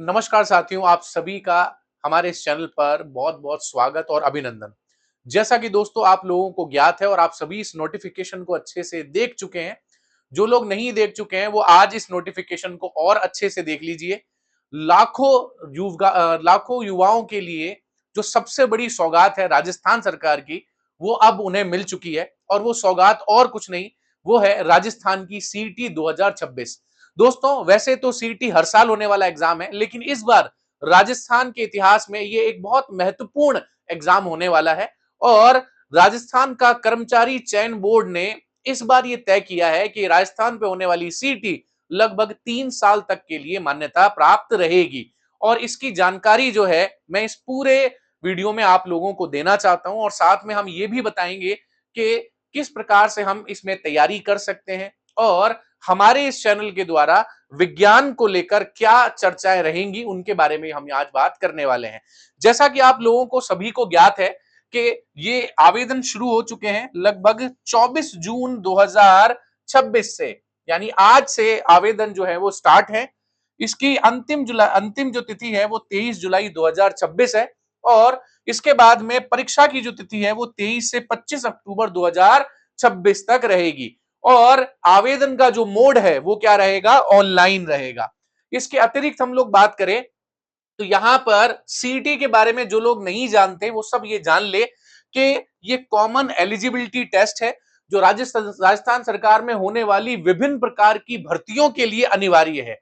नमस्कार साथियों, आप सभी का हमारे इस चैनल पर बहुत-बहुत स्वागत और अभिनंदन। जैसा कि दोस्तों आप लोगों को ज्ञात है और आप सभी इस नोटिफ़िकेशन को अच्छे से देख चुके हैं। जो लोग नहीं देख चुके हैं, वो आज इस नोटिफ़िकेशन को और अच्छे से देख लीजिए। लाखों युवाओं के लिए जो सबसे बड़ी सौगात है राजस्थान सरकार की, वो अब उन्हें मिल चुकी है और वो सौगात और कुछ नहीं, वो है राजस्थान की सीईटी 2026। दोस्तों वैसे तो सीईटी हर साल होने वाला एग्जाम है, लेकिन इस बार राजस्थान के इतिहास में ये एक बहुत महत्वपूर्ण एग्जाम होने वाला है और राजस्थान का कर्मचारी चयन बोर्ड ने इस बार ये तय किया है कि राजस्थान पे होने वाली सीईटी लगभग 3 साल तक के लिए मान्यता प्राप्त रहेगी और इसकी जानकारी जो है मैं इस पूरे वीडियो में आप लोगों को देना चाहता हूं और साथ में हम ये भी बताएंगे कि किस प्रकार से हम इसमें तैयारी कर सकते हैं और हमारे इस चैनल के द्वारा विज्ञान को लेकर क्या चर्चाएं रहेंगी उनके बारे में हम आज बात करने वाले हैं। जैसा कि आप लोगों को सभी को ज्ञात है कि ये आवेदन शुरू हो चुके हैं लगभग 24 जून 2026 से, यानी आज से आवेदन जो है वो स्टार्ट है। इसकी अंतिम जो तिथि है वो 23 जुलाई 2026 है और इसके बाद में परीक्षा की जो तिथि है वो 23 से 25 अक्टूबर 2026 तक रहेगी और आवेदन का जो मोड है वो क्या रहेगा, ऑनलाइन रहेगा। इसके अतिरिक्त हम लोग बात करें तो यहां पर सीटी के बारे में जो लोग नहीं जानते वो सब ये जान ले कि ये कॉमन एलिजिबिलिटी टेस्ट है जो राजस्थान सरकार में होने वाली विभिन्न प्रकार की भर्तियों के लिए अनिवार्य है।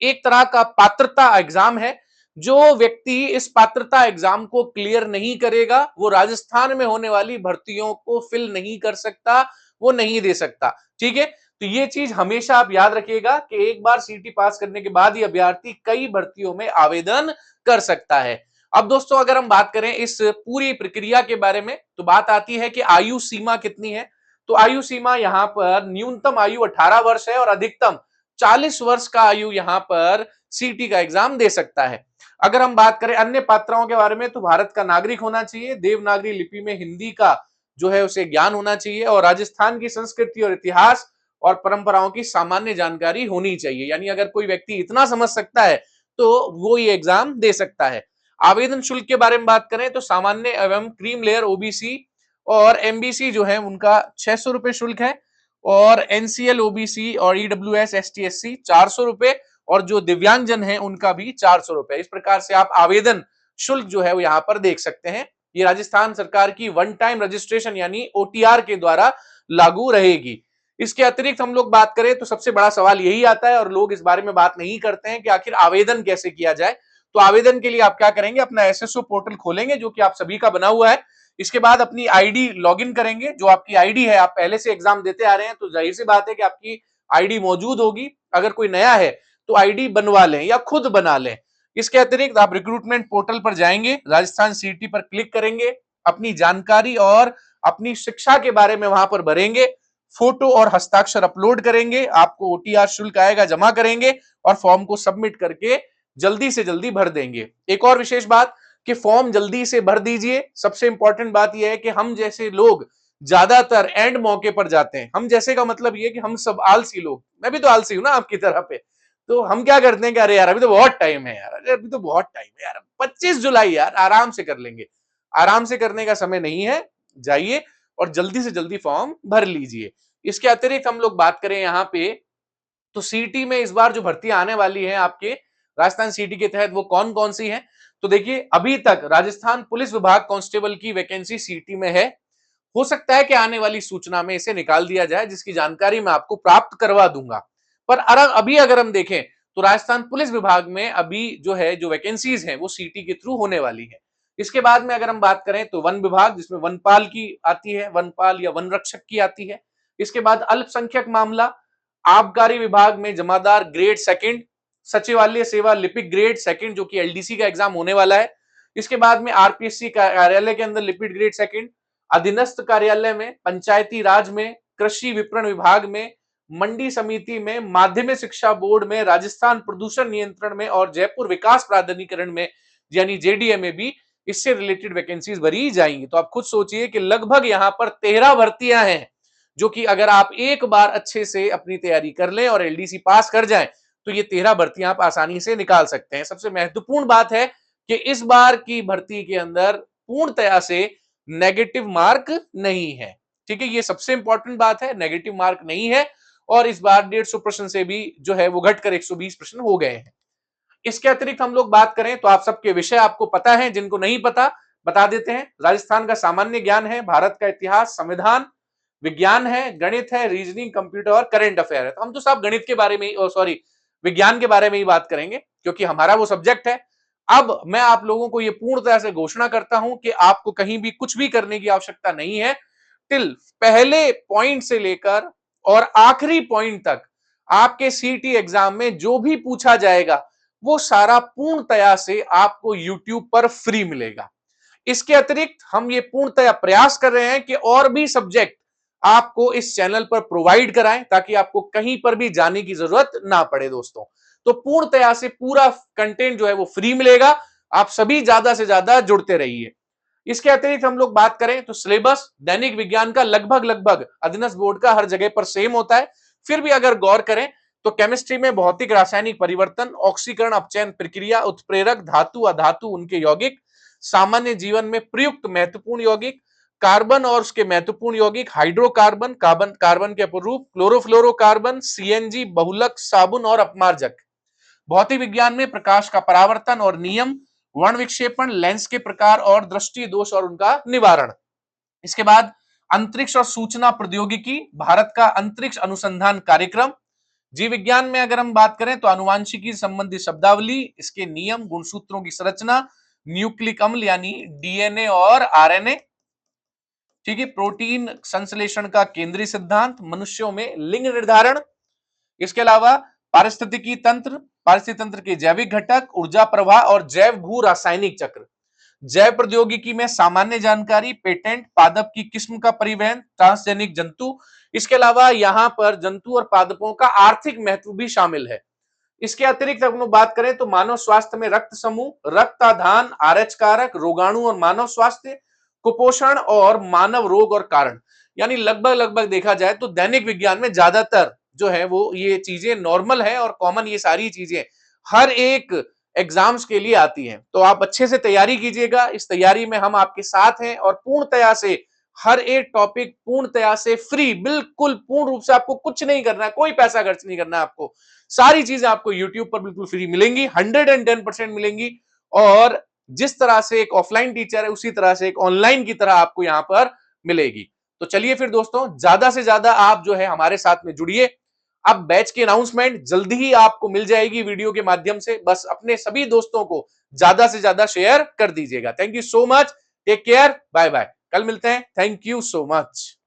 एक तरह का पात्रता एग्जाम है। जो व्यक्ति इस पात्रता एग्जाम को क्लियर नहीं करेगा वो राजस्थान में होने वाली भर्तियों को फिल नहीं कर सकता, वो नहीं दे सकता। ठीक है, तो ये चीज हमेशा आप याद रखिएगा कि एक बार सीटी पास करने के बाद ही अभ्यर्थी कई भर्तियों में आवेदन कर सकता है। अब दोस्तों अगर हम बात करें इस पूरी प्रक्रिया के बारे में तो बात आती है कि आयु सीमा कितनी है। तो आयु सीमा यहां पर न्यूनतम आयु 18 वर्ष है और अधिकतम 40 वर्ष का आयु यहां पर सीटी का एग्जाम दे सकता है। अगर हम बात करें अन्य पात्राओं के बारे में तो भारत का नागरिक होना चाहिए, देवनागरी लिपि में हिंदी का जो है उसे ज्ञान होना चाहिए और राजस्थान की संस्कृति और इतिहास और परंपराओं की सामान्य जानकारी होनी चाहिए। यानी अगर कोई व्यक्ति इतना समझ सकता है तो वो ये एग्जाम दे सकता है। आवेदन शुल्क के बारे में बात करें तो सामान्य एवं क्रीम लेयर ओबीसी और एमबीसी जो है उनका 600 रुपए शुल्क है और एनसीएल ओबीसी और ईडब्ल्यूएस एसटी एससी 400 रुपए और जो दिव्यांगजन है उनका भी 400 रुपए। इस प्रकार से आप आवेदन शुल्क जो है वो यहां पर देख सकते हैं। ये राजस्थान सरकार की वन टाइम रजिस्ट्रेशन यानी ओटीआर के द्वारा लागू रहेगी। इसके अतिरिक्त हम लोग बात करें तो सबसे बड़ा सवाल यही आता है और लोग इस बारे में बात नहीं करते हैं कि आखिर आवेदन कैसे किया जाए। तो आवेदन के लिए आप क्या करेंगे, अपना एसएसओ पोर्टल खोलेंगे जो कि आप सभी का बना हुआ है। इसके बाद अपनी आईडी लॉगिन करेंगे। जो आपकी आईडी है, आप पहले से एग्जाम देते आ रहे हैं तो जाहिर सी बात है कि आपकी आईडी मौजूद होगी। अगर कोई नया है तो आईडी बनवा लें या खुद बना लें। इसके अतिरिक्त आप रिक्रूटमेंट पोर्टल पर जाएंगे, राजस्थान सीटी पर क्लिक करेंगे, अपनी जानकारी और अपनी शिक्षा के बारे में वहां पर भरेंगे, फोटो और हस्ताक्षर अपलोड करेंगे, आपको ओटीआर शुल्क आएगा, जमा करेंगे और फॉर्म को सबमिट करके जल्दी से जल्दी भर देंगे। एक और विशेष बात कि फॉर्म जल्दी से भर दीजिए। सबसे इंपॉर्टेंट बात यह है कि हम जैसे लोग ज्यादातर एंड मौके पर जाते हैं। हम जैसे का मतलब ये कि हम सब आलसी लोग, मैं भी तो आलसी हूं ना आपकी तरह पे। तो हम क्या करते हैं कि अरे यार अभी तो बहुत टाइम है यार, अरे अभी तो बहुत टाइम है यार, 25 जुलाई यार आराम से कर लेंगे। आराम से करने का समय नहीं है, जाइए और जल्दी से जल्दी फॉर्म भर लीजिए। इसके अतिरिक्त हम लोग बात करें यहाँ पे तो सीटी में इस बार जो भर्ती आने वाली है आपके राजस्थान सीटी के तहत वो कौन कौन सी है। तो देखिए अभी तक राजस्थान पुलिस विभाग कांस्टेबल की वैकेंसी सीटी में है। हो सकता है कि आने वाली सूचना में इसे निकाल दिया जाए जिसकी जानकारी मैं आपको प्राप्त करवा दूंगा। पर अभी अगर हम देखें तो राजस्थान पुलिस विभाग में अभी जो है जो वैकेंसीज हैं वो सीटी के थ्रू होने वाली है। इसके बाद में अगर हम बात करें तो वन विभाग जिसमें वनपाल की आती है, वनपाल या वन रक्षक की आती है। इसके बाद अल्पसंख्यक मामला, आबकारी विभाग में जमादार ग्रेड सेकंड, सचिवालय सेवा लिपिक ग्रेड सेकंड जो कि एलडीसी का एग्जाम होने वाला है। इसके बाद में आरपीएससी कार्यालय के अंदर लिपिक ग्रेड सेकंड, अधीनस्थ कार्यालय में, पंचायती राज में, कृषि विपणन विभाग में, मंडी समिति में, माध्यमिक शिक्षा बोर्ड में, राजस्थान प्रदूषण नियंत्रण में और जयपुर विकास प्राधिकरण में यानी जेडीए में भी इससे रिलेटेड वैकेंसीज भरी जाएंगी। तो आप खुद सोचिए कि लगभग यहां पर 13 भर्तियां हैं जो कि अगर आप एक बार अच्छे से अपनी तैयारी कर लें और एलडीसी पास कर जाएं तो ये 13 भर्तियां आप आसानी से निकाल सकते हैं। सबसे महत्वपूर्ण बात है कि इस बार की भर्ती के अंदर पूर्णतया से नेगेटिव मार्क नहीं है। ठीक है, ये सबसे इंपॉर्टेंट बात है, नेगेटिव मार्क नहीं है और इस बार 150 प्रश्न से भी जो है वो घटकर 120 प्रश्न हो गए हैं। इसके अतिरिक्त हम लोग बात करें तो आप सबके विषय आपको पता है, जिनको नहीं पता बता देते हैं। राजस्थान का सामान्य ज्ञान है, भारत का इतिहास, संविधान, विज्ञान है, गणित है, रीजनिंग, कंप्यूटर और करंट अफेयर है। तो हम तो साहब गणित के बारे में ही, सॉरी, विज्ञान के बारे में ही बात करेंगे क्योंकि हमारा वो सब्जेक्ट है। अब मैं आप लोगों को ये पूर्णतः से घोषणा करता हूं कि आपको कहीं भी कुछ भी करने की आवश्यकता नहीं है। टिल पहले पॉइंट से लेकर और आखिरी पॉइंट तक आपके सीटी एग्जाम में जो भी पूछा जाएगा वो सारा पूर्णतया से आपको यूट्यूब पर फ्री मिलेगा। इसके अतिरिक्त हम ये पूर्णतया प्रयास कर रहे हैं कि और भी सब्जेक्ट आपको इस चैनल पर प्रोवाइड कराएं ताकि आपको कहीं पर भी जाने की जरूरत ना पड़े दोस्तों। तो पूर्णतया से पूरा कंटेंट जो है वो फ्री मिलेगा। आप सभी ज्यादा से ज्यादा जुड़ते रहिए। इसके अतिरिक्त हम लोग बात करें तो सिलेबस दैनिक विज्ञान का लगभग लगभग अधीनस्थ बोर्ड का हर जगह पर सेम होता है। फिर भी अगर गौर करें तो केमिस्ट्री में भौतिक रासायनिक परिवर्तन, ऑक्सीकरण अपचयन प्रक्रिया, उत्प्रेरक, धातु अधातु उनके यौगिक, सामान्य जीवन में प्रयुक्त महत्वपूर्ण यौगिक, कार्बन और उसके महत्वपूर्ण यौगिक, हाइड्रोकार्बन, कार्बन कार्बन के अपरूप, क्लोरोफ्लोरोकार्बन, सीएनजी, बहुलक, साबुन और अपमार्जक। भौतिक विज्ञान में प्रकाश का परावर्तन और नियम, वर्ण विक्षेपण, लेंस के प्रकार और दृष्टि दोष और उनका निवारण। इसके बाद अंतरिक्ष और सूचना प्रौद्योगिकी, भारत का अंतरिक्ष अनुसंधान कार्यक्रम। जीव विज्ञान में अगर हम बात करें तो आनुवांशिकी संबंधी शब्दावली, इसके नियम, गुणसूत्रों की संरचना, न्यूक्लिक अम्ल यानी डीएनए और आरएनए। ठीक है, प्रोटीन संश्लेषण का केंद्रीय सिद्धांत, मनुष्यों में लिंग निर्धारण। इसके अलावा पारिस्थितिकी तंत्र, पारिस्थितिक तंत्र के जैविक घटक, ऊर्जा प्रवाह और जैव भू रासायनिक चक्र। जैव प्रौद्योगिकी में सामान्य जानकारी, पेटेंट, पादप की किस्म का परिवहन, ट्रांसजेनिक जंतु। इसके अलावा यहां पर जंतु और पादपों का आर्थिक महत्व भी शामिल है। इसके अतिरिक्त अगर हम बात करें तो मानव स्वास्थ्य में रक्त समूह, रक्ताधान, आरएच कारक, रोगाणु और मानव स्वास्थ्य, कुपोषण और मानव रोग और कारण। यानी लगभग लगभग देखा जाए तो दैनिक विज्ञान में ज्यादातर जो है वो ये चीजें नॉर्मल है और कॉमन, ये सारी चीजें हर एक एग्जाम्स के लिए आती हैं। तो आप अच्छे से तैयारी कीजिएगा, इस तैयारी में हम आपके साथ हैं और पूर्णतया से हर एक टॉपिक पूर्णतया से फ्री, बिल्कुल पूर्ण रूप से आपको कुछ नहीं करना है, कोई पैसा खर्च नहीं करना है आपको। सारी चीजें आपको यूट्यूब पर बिल्कुल फ्री मिलेंगी, 110% मिलेंगी। और जिस तरह से एक ऑफलाइन टीचर है उसी तरह से एक ऑनलाइन की तरह आपको यहां पर मिलेगी। तो चलिए फिर दोस्तों, ज्यादा से ज्यादा आप जो है हमारे साथ में जुड़िए। अब बैच की अनाउंसमेंट जल्दी ही आपको मिल जाएगी वीडियो के माध्यम से, बस अपने सभी दोस्तों को ज्यादा से ज्यादा शेयर कर दीजिएगा। Thank you so much, take care, bye bye, कल मिलते हैं। Thank you so much.